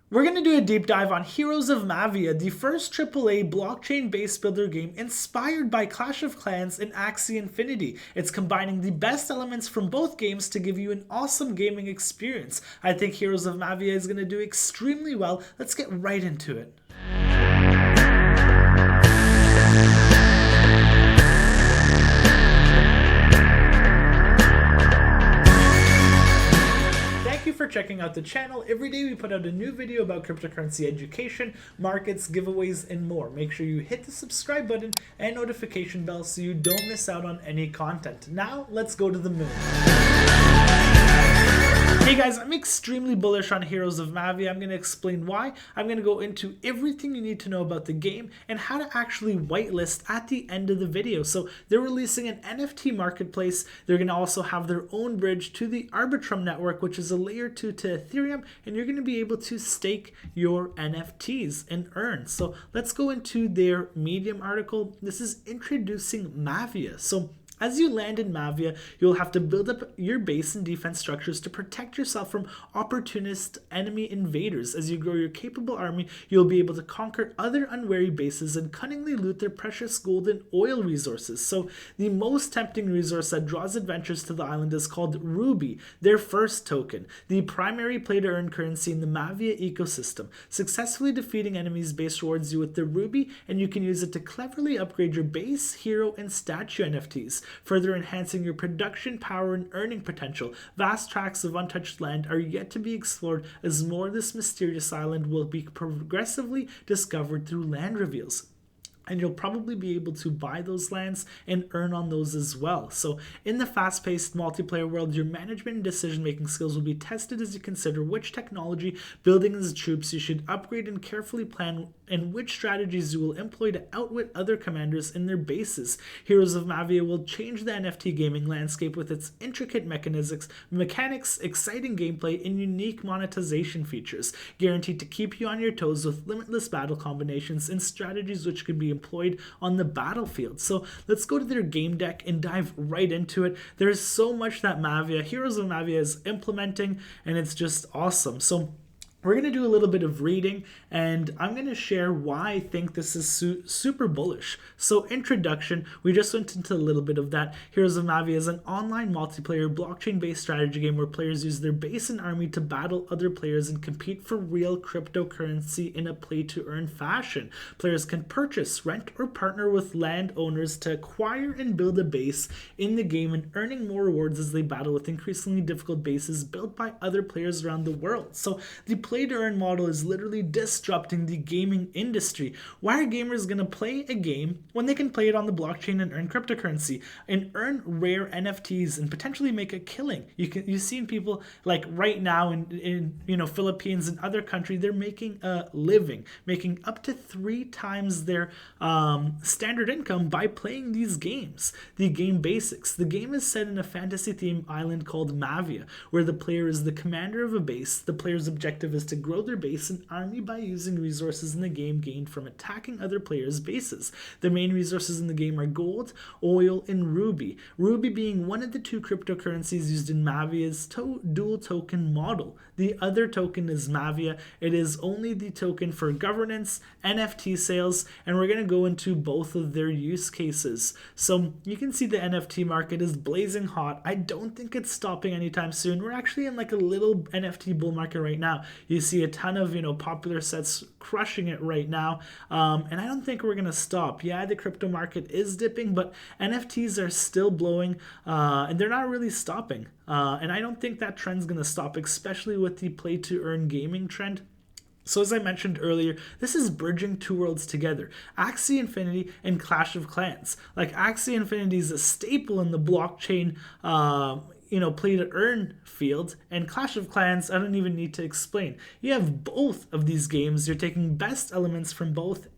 We're going to do a deep dive on Heroes of Mavia, the first AAA blockchain base builder game inspired by Clash of Clans and Axie Infinity. It's combining the best elements from both games to give you an awesome gaming experience. I think Heroes of Mavia is going to do extremely well. Let's get right into it. For checking out the channel. Every day we put out a new video about cryptocurrency education, markets, giveaways, and more. Make sure you hit the subscribe button and notification bell so you don't miss out on any content. Now, let's go to the moon. Hey guys, I'm extremely bullish on Heroes of Mavia. I'm going to explain why. I'm going to go into everything you need to know about the game and how to actually whitelist at the end of the video. So they're releasing an NFT marketplace. They're going to also have their own bridge to the Arbitrum network, which is a layer 2 to Ethereum, and you're going to be able to stake your NFTs and earn. So let's go into their Medium article. This is introducing Mavia. So as you land in Mavia, you'll have to build up your base and defense structures to protect yourself from opportunist enemy invaders. As you grow your capable army, you'll be able to conquer other unwary bases and cunningly loot their precious gold and oil resources. So the most tempting resource that draws adventurers to the island is called Ruby, their first token, the primary play-to-earn currency in the Mavia ecosystem. Successfully defeating enemies' base rewards you with the Ruby, and you can use it to cleverly upgrade your base, hero, and statue NFTs. Further enhancing your production power and earning potential. Vast tracts of untouched land are yet to be explored as more of this mysterious island will be progressively discovered through land reveals. And you'll probably be able to buy those lands and earn on those as well. So in the fast-paced multiplayer world, your management and decision-making skills will be tested as you consider which technology, buildings, and troops you should upgrade and carefully plan, and which strategies you will employ to outwit other commanders in their bases. Heroes of Mavia will change the NFT gaming landscape with its intricate mechanics, exciting gameplay, and unique monetization features, guaranteed to keep you on your toes with limitless battle combinations and strategies which can be employed on the battlefield. So let's go to their game deck and dive right into it. There's so much that Heroes of Mavia is implementing, and it's just awesome. So we're going to do a little bit of reading, and I'm going to share why I think this is super bullish. So introduction, we just went into a little bit of that. Heroes of Mavia is an online multiplayer blockchain-based strategy game where players use their base and army to battle other players and compete for real cryptocurrency in a play-to-earn fashion. Players can purchase, rent, or partner with landowners to acquire and build a base in the game and earning more rewards as they battle with increasingly difficult bases built by other players around the world. So the play-to-earn model is literally disrupting the gaming industry. Why are gamers going to play a game when they can play it on the blockchain and earn cryptocurrency and earn rare NFTs and potentially make a killing? You've seen people like right now in Philippines and other countries, they're making a living, making up to 3 times their standard income by playing these games. The game basics. The game is set in a fantasy-themed island called Mavia, where the player is the commander of a base. The player's objective is to grow their base and army by using resources in the game gained from attacking other players' bases. The main resources in the game are gold, oil, and Ruby. Ruby being one of the 2 cryptocurrencies used in Mavia's dual token model. The other token is Mavia. It is only the token for governance, NFT sales, and we're going to go into both of their use cases. So you can see the NFT market is blazing hot. I don't think it's stopping anytime soon. We're actually in like a little NFT bull market right now. You see a ton of popular sets crushing it right now, and I don't think we're gonna stop. Yeah, the crypto market is dipping, but NFTs are still blowing, and they're not really stopping. And I don't think that trend's gonna stop, especially with the play to earn gaming trend. So as I mentioned earlier, this is bridging 2 worlds together, Axie Infinity and Clash of Clans. Like Axie Infinity is a staple in the blockchain play to earn field, and Clash of Clans, I don't even need to explain. You have both of these games. You're taking best elements from both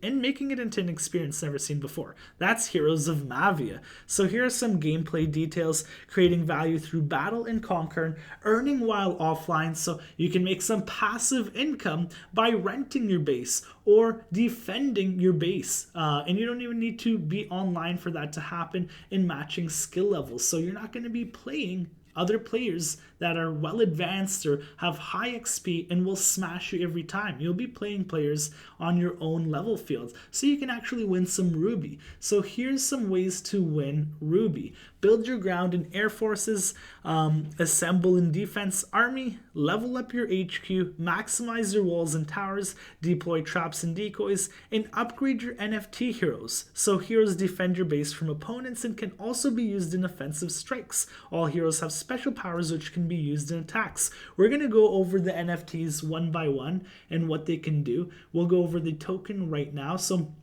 and making it into an experience never seen before. That's Heroes of Mavia. So here are some gameplay details: creating value through battle and conquer, earning while offline, so you can make some passive income by renting your base or defending your base. And you don't even need to be online for that to happen, in matching skill levels. So you're not going to be playing other players that are well advanced or have high XP and will smash you every time. You'll be playing players on your own level field, so you can actually win some Ruby. So here's some ways to win Ruby. Build your ground and air forces, assemble in defense army, level up your HQ, maximize your walls and towers, deploy traps and decoys, and upgrade your NFT heroes. So heroes defend your base from opponents and can also be used in offensive strikes. All heroes have special powers which can be used in attacks. We're going to go over the NFTs one by one and what they can do. We'll go over the token right now. So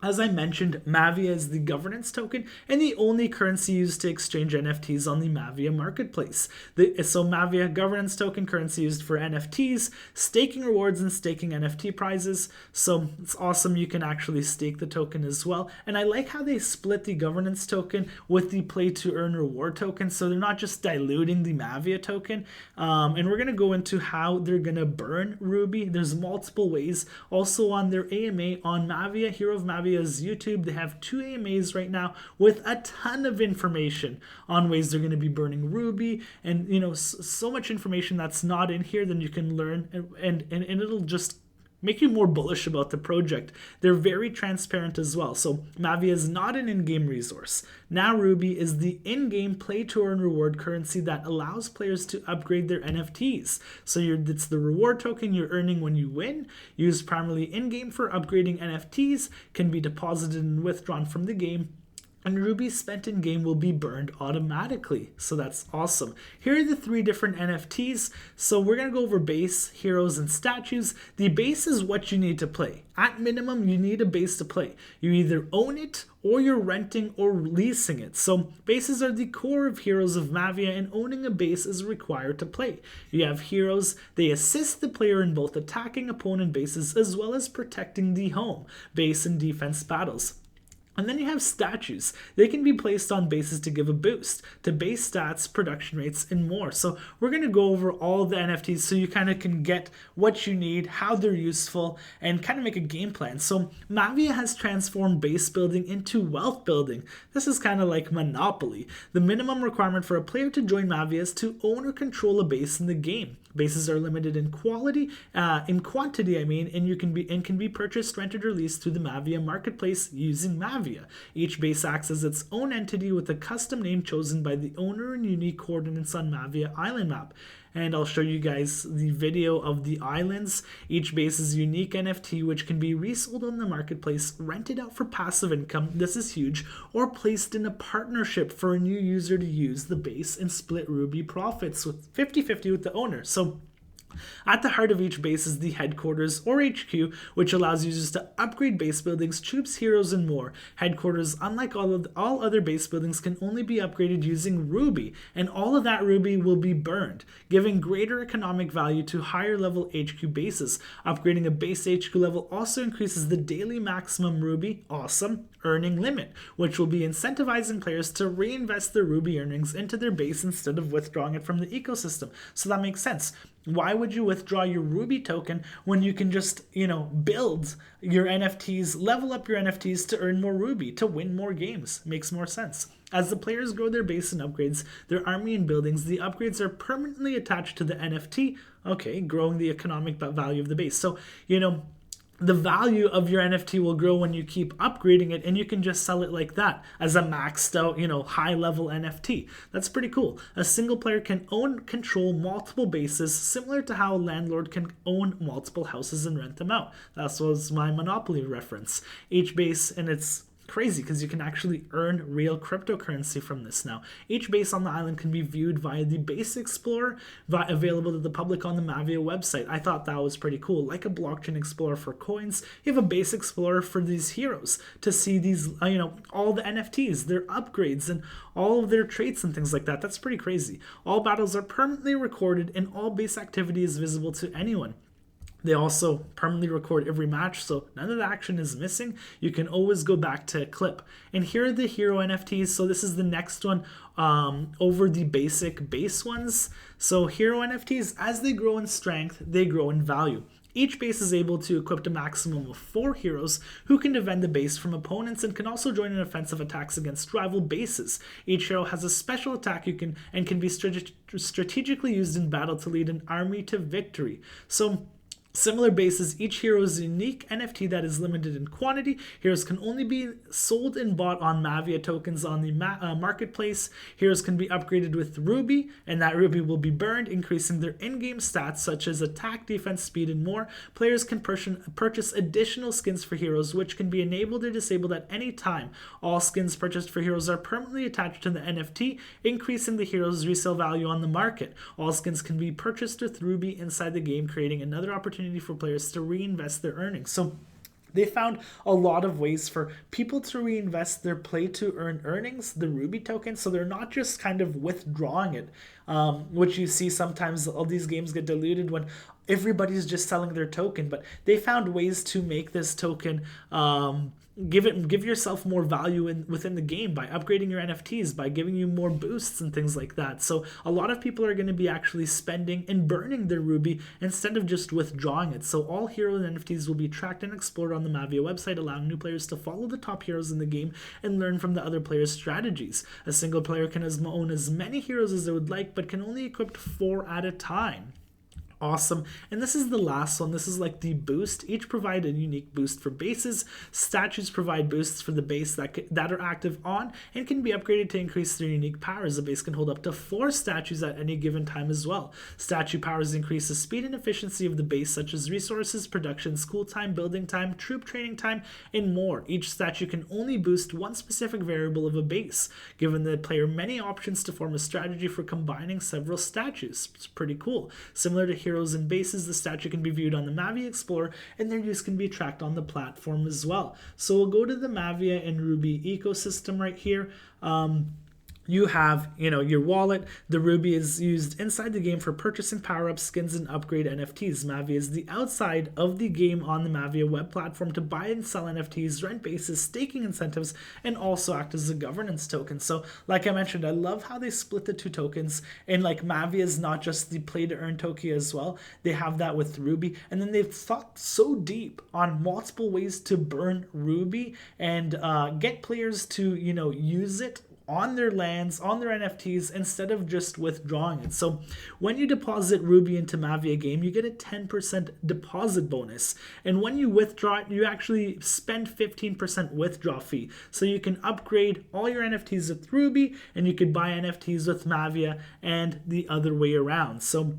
as I mentioned, Mavia is the governance token and the only currency used to exchange NFTs on the Mavia marketplace. So Mavia governance token, currency used for NFTs, staking rewards and staking NFT prizes. So it's awesome. You can actually stake the token as well. And I like how they split the governance token with the play to earn reward token. So they're not just diluting the Mavia token. And we're going to go into how they're going to burn Ruby. There's multiple ways. Also on their AMA on Mavia, Hero of Mavia's YouTube, they have 2 AMAs right now with a ton of information on ways they're going to be burning Ruby, and so much information that's not in here. Then you can learn and it'll just make you more bullish about the project. They're very transparent as well. So Mavia is not an in-game resource. Now Ruby is the in-game play-to-earn reward currency that allows players to upgrade their NFTs. So it's the reward token you're earning when you win, used primarily in-game for upgrading NFTs, can be deposited and withdrawn from the game, and Ruby spent in game will be burned automatically. So that's awesome. Here are the 3 different NFTs. So we're going to go over base, heroes, and statues. The base is what you need to play. At minimum, you need a base to play. You either own it or you're renting or leasing it. So bases are the core of Heroes of Mavia, and owning a base is required to play. You have heroes. They assist the player in both attacking opponent bases as well as protecting the home base in defense battles. And then you have statues. They can be placed on bases to give a boost to base stats, production rates, and more. So we're going to go over all the NFTs so you kind of can get what you need, how they're useful, and kind of make a game plan. So Mavia has transformed base building into wealth building. This is kind of like Monopoly. The minimum requirement for a player to join Mavia is to own or control a base in the game. Bases are limited in quantity, and can be purchased, rented, or leased through the Mavia marketplace using Mavia. Each base acts as its own entity with a custom name chosen by the owner and unique coordinates on Mavia island map. And I'll show you guys the video of the islands. Each base is a unique NFT which can be resold on the marketplace, rented out for passive income, this is huge, or placed in a partnership for a new user to use the base and split Ruby profits with 50-50 with the owner. So at the heart of each base is the headquarters or HQ, which allows users to upgrade base buildings, troops, heroes, and more. Headquarters, unlike all other base buildings, can only be upgraded using Ruby, and all of that Ruby will be burned, giving greater economic value to higher level HQ bases. Upgrading a base HQ level also increases the daily maximum Ruby, awesome, earning limit, which will be incentivizing players to reinvest their Ruby earnings into their base instead of withdrawing it from the ecosystem. So that makes sense. Why would you withdraw your Ruby token when you can just, build your NFTs, level up your NFTs to earn more Ruby, to win more games? Makes more sense. As the players grow their base and upgrades their army and buildings, the upgrades are permanently attached to the NFT, growing the economic value of the base. So, the value of your NFT will grow when you keep upgrading it, and you can just sell it like that as a maxed out, high level NFT. That's pretty cool. A single player can control multiple bases, similar to how a landlord can own multiple houses and rent them out. That was my Monopoly reference. Each base, and it's crazy because you can actually earn real cryptocurrency from this now. Each base on the island can be viewed via the Base Explorer, available to the public on the Mavia website. I thought that was pretty cool. Like a blockchain explorer for coins, you have a Base Explorer for these heroes to see these, all the NFTs, their upgrades, and all of their traits and things like that. That's pretty crazy. All battles are permanently recorded, and all base activity is visible to anyone. They also permanently record every match, so none of the action is missing. You can always go back to a clip. And here are the hero NFTs. So this is the next one over the basic base ones. So hero NFTs, as they grow in strength, they grow in value. Each base is able to equip a maximum of 4 heroes who can defend the base from opponents and can also join in offensive attacks against rival bases. Each hero has a special attack can be strategically used in battle to lead an army to victory. So similar bases, each hero is a unique NFT that is limited in quantity. Heroes can only be sold and bought on Mavia tokens on the marketplace. Heroes can be upgraded with Ruby, and that Ruby will be burned, increasing their in-game stats such as attack, defense, speed, and more. Players can purchase additional skins for heroes, which can be enabled or disabled at any time. All skins purchased for heroes are permanently attached to the NFT, increasing the hero's resale value on the market. All skins can be purchased with Ruby inside the game, creating another opportunity for players to reinvest their earnings. So they found a lot of ways for people to reinvest their play to earn earnings, the Ruby token, so they're not just kind of withdrawing it, which you see sometimes all these games get diluted when everybody's just selling their token. But they found ways to make this token give yourself more value within the game by upgrading your NFTs, by giving you more boosts and things like that. So a lot of people are going to be actually spending and burning their Ruby instead of just withdrawing it. So all hero NFTs will be tracked and explored on the Mavia website, allowing new players to follow the top heroes in the game and learn from the other players' strategies. A single player can own as many heroes as they would like, but can only equip 4 at a time. Awesome. And this is the last one. This is like the boost. Each provide a unique boost for bases. Statues provide boosts for the base that are active on and can be upgraded to increase their unique powers. The base can hold up to 4 statues at any given time as well. Statue powers increase the speed and efficiency of the base, such as resources, production, school time, building time, troop training time, and more. Each statue can only boost one specific variable of a base, giving the player many options to form a strategy for combining several statues. It's pretty cool. Similar to heroes and bases, the statue can be viewed on the Mavia Explorer, and their use can be tracked on the platform as well. So we'll go to the Mavia and Ruby ecosystem right here. You have, your wallet. The Ruby is used inside the game for purchasing power-ups, skins, and upgrade NFTs. Mavia is the outside of the game on the Mavia web platform to buy and sell NFTs, rent bases, staking incentives, and also act as a governance token. So like I mentioned, I love how they split the 2 tokens, and like Mavia is not just the play-to-earn token as well. They have that with Ruby, and then they've thought so deep on multiple ways to burn Ruby and get players to, use it on their lands, on their NFTs, instead of just withdrawing it. So when you deposit Ruby into Mavia game, you get a 10% deposit bonus. And when you withdraw it, you actually spend 15% withdrawal fee. So you can upgrade all your NFTs with Ruby, and you could buy NFTs with Mavia, and the other way around. So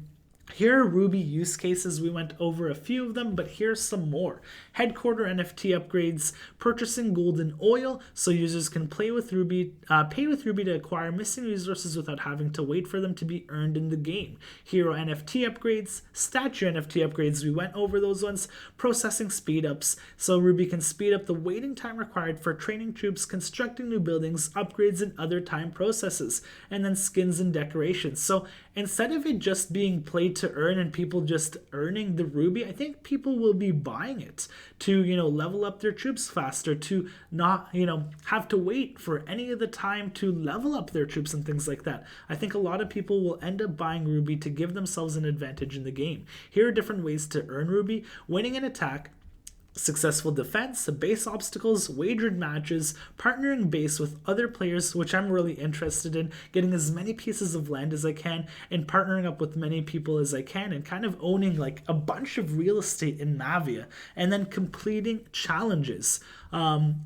here are Ruby use cases. We went over a few of them, but here's some more. Headquarter NFT upgrades, purchasing gold and oil, so users can pay with Ruby to acquire missing resources without having to wait for them to be earned in the game. Hero NFT upgrades, statue NFT upgrades, we went over those ones. Processing speed ups, so Ruby can speed up the waiting time required for training troops, constructing new buildings, upgrades, and other time processes. And then skins and decorations. So instead of it just being played to earn and people just earning the Ruby, I think people will be buying it to, level up their troops faster, to not, have to wait for any of the time to level up their troops and things like that. I think a lot of people will end up buying Ruby to give themselves an advantage in the game. Here are different ways to earn Ruby: winning an attack, successful defense, base obstacles, wagered matches, partnering base with other players, which I'm really interested in, getting as many pieces of land as I can, and partnering up with many people as I can, and kind of owning like a bunch of real estate in Mavia, and then completing challenges.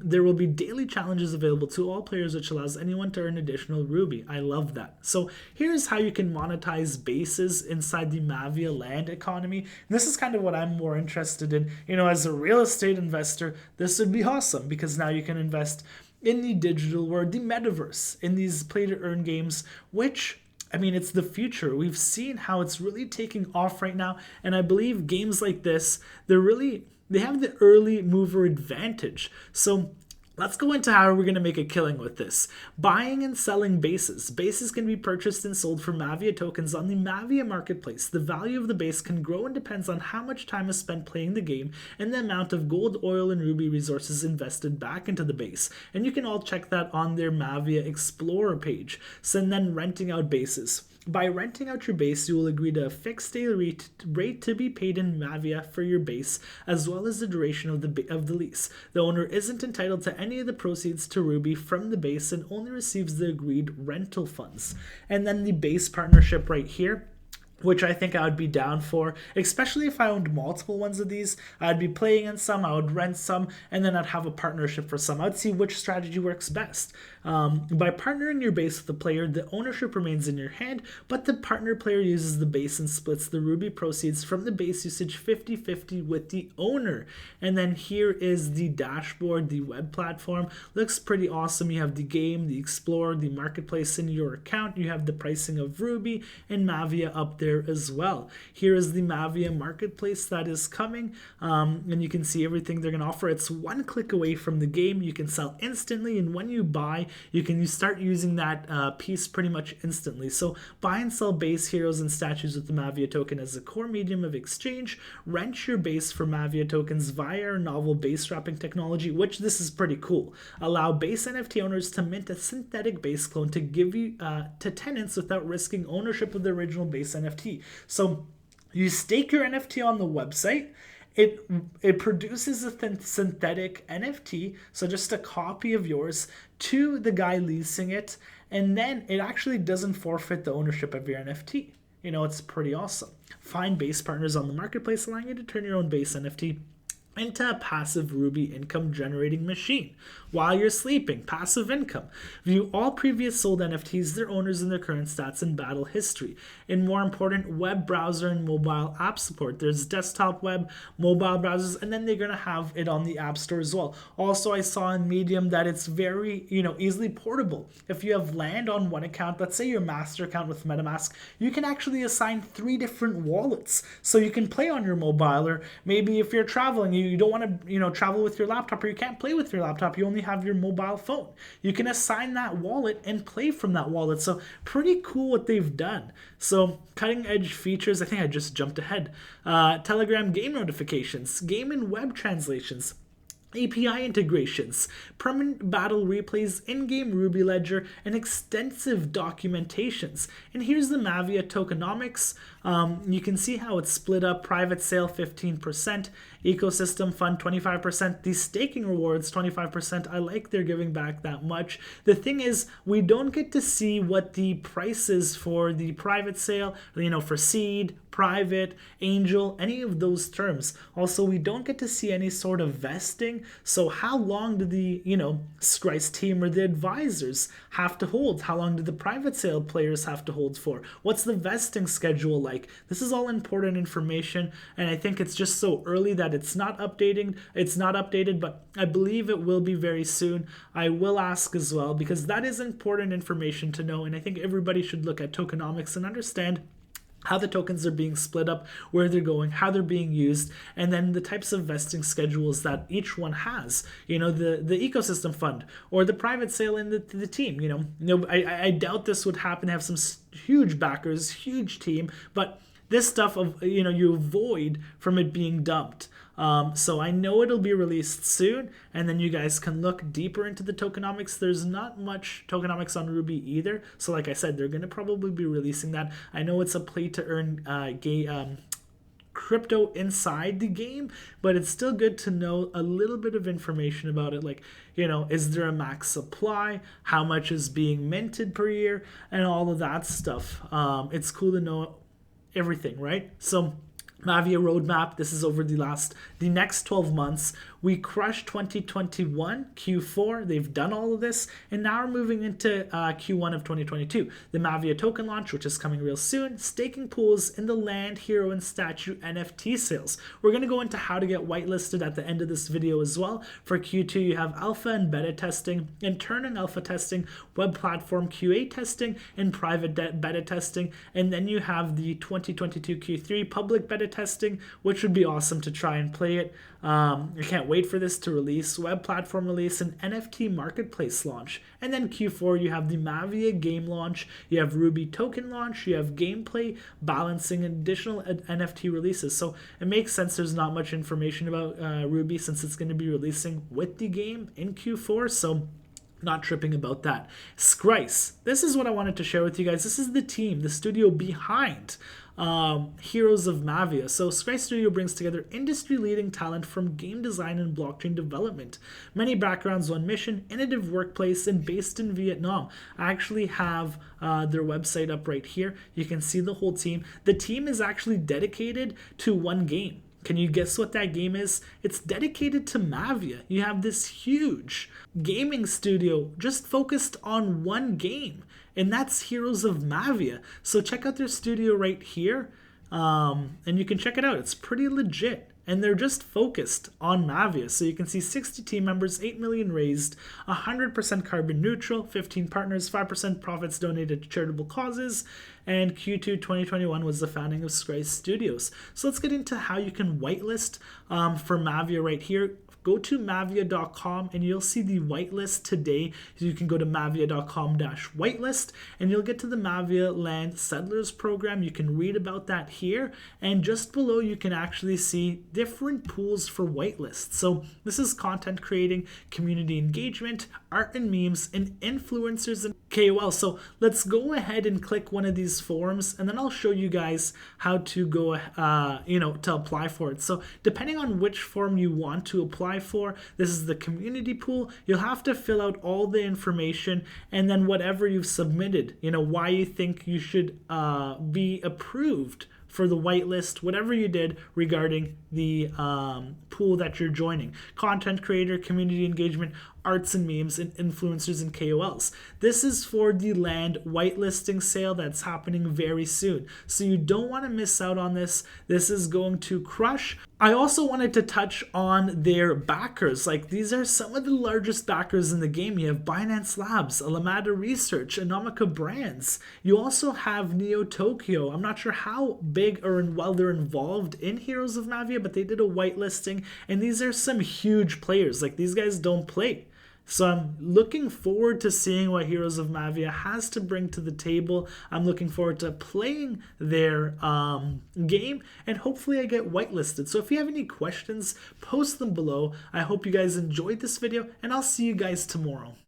There will be daily challenges available to all players, which allows anyone to earn additional Ruby. I love that. So here's how you can monetize bases inside the Mavia land economy. And this is kind of what I'm more interested in. As a real estate investor, this would be awesome, because now you can invest in the digital world, the metaverse, in these play-to-earn games, which, it's the future. We've seen how it's really taking off right now, and I believe games like this, they have the early mover advantage. So let's go into how we're going to make a killing with this. Buying and selling bases. Bases can be purchased and sold for Mavia tokens on the Mavia marketplace. The value of the base can grow and depends on how much time is spent playing the game and the amount of gold, oil, and Ruby resources invested back into the base. And you can all check that on their Mavia Explorer page. So then renting out bases. By renting out your base, you will agree to a fixed daily rate to be paid in Mavia for your base, as well as the duration of the lease. The owner isn't entitled to any of the proceeds to Ruby from the base and only receives the agreed rental funds. And then the base partnership right here, which I think I would be down for, especially if I owned multiple ones of these. I'd be playing in some, I would rent some, and then I'd have a partnership for some. I'd see which strategy works best. By partnering your base with the player, the ownership remains in your hand, but the partner player uses the base and splits the Ruby proceeds from the base usage 50-50 with the owner. And then here is the dashboard, the web platform. Looks pretty awesome. You have the game, the Explorer, the marketplace in your account. You have the pricing of Ruby and Mavia up there as well. Here is the Mavia marketplace that is coming, and you can see everything they're going to offer. It's one click away from the game. You can sell instantly, and when you buy, you start using that piece pretty much instantly. So buy and sell base, heroes, and statues with the Mavia token as a core medium of exchange. Rent your base for Mavia tokens via our novel base wrapping technology, which this is pretty cool. Allow base NFT owners to mint a synthetic base clone to give you to tenants without risking ownership of the original base NFT. So you stake your NFT on the website. It produces a synthetic NFT, so just a copy of yours, to the guy leasing it, and then it actually doesn't forfeit the ownership of your NFT. You know, it's pretty awesome. Find base partners on the marketplace, allowing you to turn your own base NFT into a passive Ruby income generating machine while you're sleeping. Passive income. View all previous sold NFTs, their owners, and their current stats and battle history. And more important, web browser and mobile app support. There's desktop, web, mobile browsers, and then they're going to have it on the App Store as well. Also, I saw in Medium that it's very, easily portable. If you have land on one account, let's say your master account with MetaMask, you can actually assign 3 different wallets. So you can play on your mobile, or maybe if you're traveling, you don't want to travel with your laptop, or you can't play with your laptop, you only have your mobile phone. You can assign that wallet and play from that wallet. So pretty cool what they've done. So cutting edge features, I think I just jumped ahead. Telegram game notifications, game and web translations, API integrations, permanent battle replays, in-game Ruby ledger, and extensive documentations. And here's the Mavia Tokenomics. You can see how it's split up. Private sale 15%, ecosystem fund 25%, the staking rewards 25%. I like they're giving back that much. The thing is, we don't get to see what the price is for the private sale, for seed, private, angel, any of those terms. Also, we don't get to see any sort of vesting. So how long do the, Skrice team or the advisors have to hold? How long do the private sale players have to hold for? What's the vesting schedule like? This is all important information, and I think it's just so early that it's not updated, but I believe it will be very soon. I will ask as well, because that is important information to know, and I think everybody should look at tokenomics and understand how the tokens are being split up, where they're going, how they're being used, and then the types of vesting schedules that each one has. The ecosystem fund or the private sale in the team. I doubt this would happen. Have some huge backers, huge team, but this stuff of you avoid from it being dumped. So I know it'll be released soon, and then you guys can look deeper into the tokenomics. There's not much tokenomics on Ruby either, so like I said, they're going to probably be releasing that. I know it's a play to earn crypto inside the game, but it's still good to know a little bit of information about it, like is there a max supply, how much is being minted per year, and all of that stuff. It's cool to know everything, right? So Mavia roadmap, this is over the next 12 months. We crushed 2021 Q4. They've done all of this, and now we're moving into Q1 of 2022. The Mavia token launch, which is coming real soon, staking pools, and the land, hero, and statue NFT sales. We're going to go into how to get whitelisted at the end of this video as well. For Q2, you have alpha and beta testing, internal alpha testing, web platform QA testing, and private beta testing. And then you have the 2022 Q3 public beta testing, which would be awesome to try and play it. I can't wait for this to release, web platform release, and NFT marketplace launch. And then Q4, you have the Mavia game launch, you have Ruby token launch, you have gameplay, balancing, and additional NFT releases. So it makes sense there's not much information about Ruby, since it's going to be releasing with the game in Q4. So Not tripping about that. Skrice. This is what I wanted to share with you guys. This is the team, the studio behind Heroes of Mavia. So Skrice Studio brings together industry-leading talent from game design and blockchain development. Many backgrounds, one mission, innovative workplace, and based in Vietnam. I actually have their website up right here. You can see the whole team. The team is actually dedicated to one game. Can you guess what that game is? It's dedicated to Mavia. You have this huge gaming studio just focused on one game, and that's Heroes of Mavia. So check out their studio right here, and you can check it out. It's pretty legit. And they're just focused on Mavia. So you can see 60 team members, 8 million raised, 100% carbon neutral, 15 partners, 5% profits donated to charitable causes, and Q2 2021 was the founding of Skrice Studios. So let's get into how you can whitelist for Mavia right here. Go to mavia.com and you'll see the whitelist today. You can go to mavia.com/whitelist and you'll get to the Mavia Land Settlers program. You can read about that here, and just below you can actually see different pools for whitelists. So this is content creating, community engagement, art and memes, and influencers and KOL. So let's go ahead and click one of these forms, and then I'll show you guys how to go to apply for it. So depending on which form you want to apply for, this is the community pool. You'll have to fill out all the information, and then whatever you've submitted, why you think you should be approved for the whitelist, whatever you did regarding the pool that you're joining. Content creator, community engagement, arts and memes, and influencers and KOLs. This is for the land whitelisting sale that's happening very soon. So you don't want to miss out on this. This is going to crush. I also wanted to touch on their backers. Like, these are some of the largest backers in the game. You have Binance Labs, Alameda Research, Animoca Brands. You also have NeoTokyo. I'm not sure how big or well they're involved in Heroes of Mavia, but they did a whitelisting, and these are some huge players. Like, these guys don't play. So I'm looking forward to seeing what Heroes of Mavia has to bring to the table. I'm looking forward to playing their game, and hopefully I get whitelisted. So if you have any questions, post them below. I hope you guys enjoyed this video, and I'll see you guys tomorrow.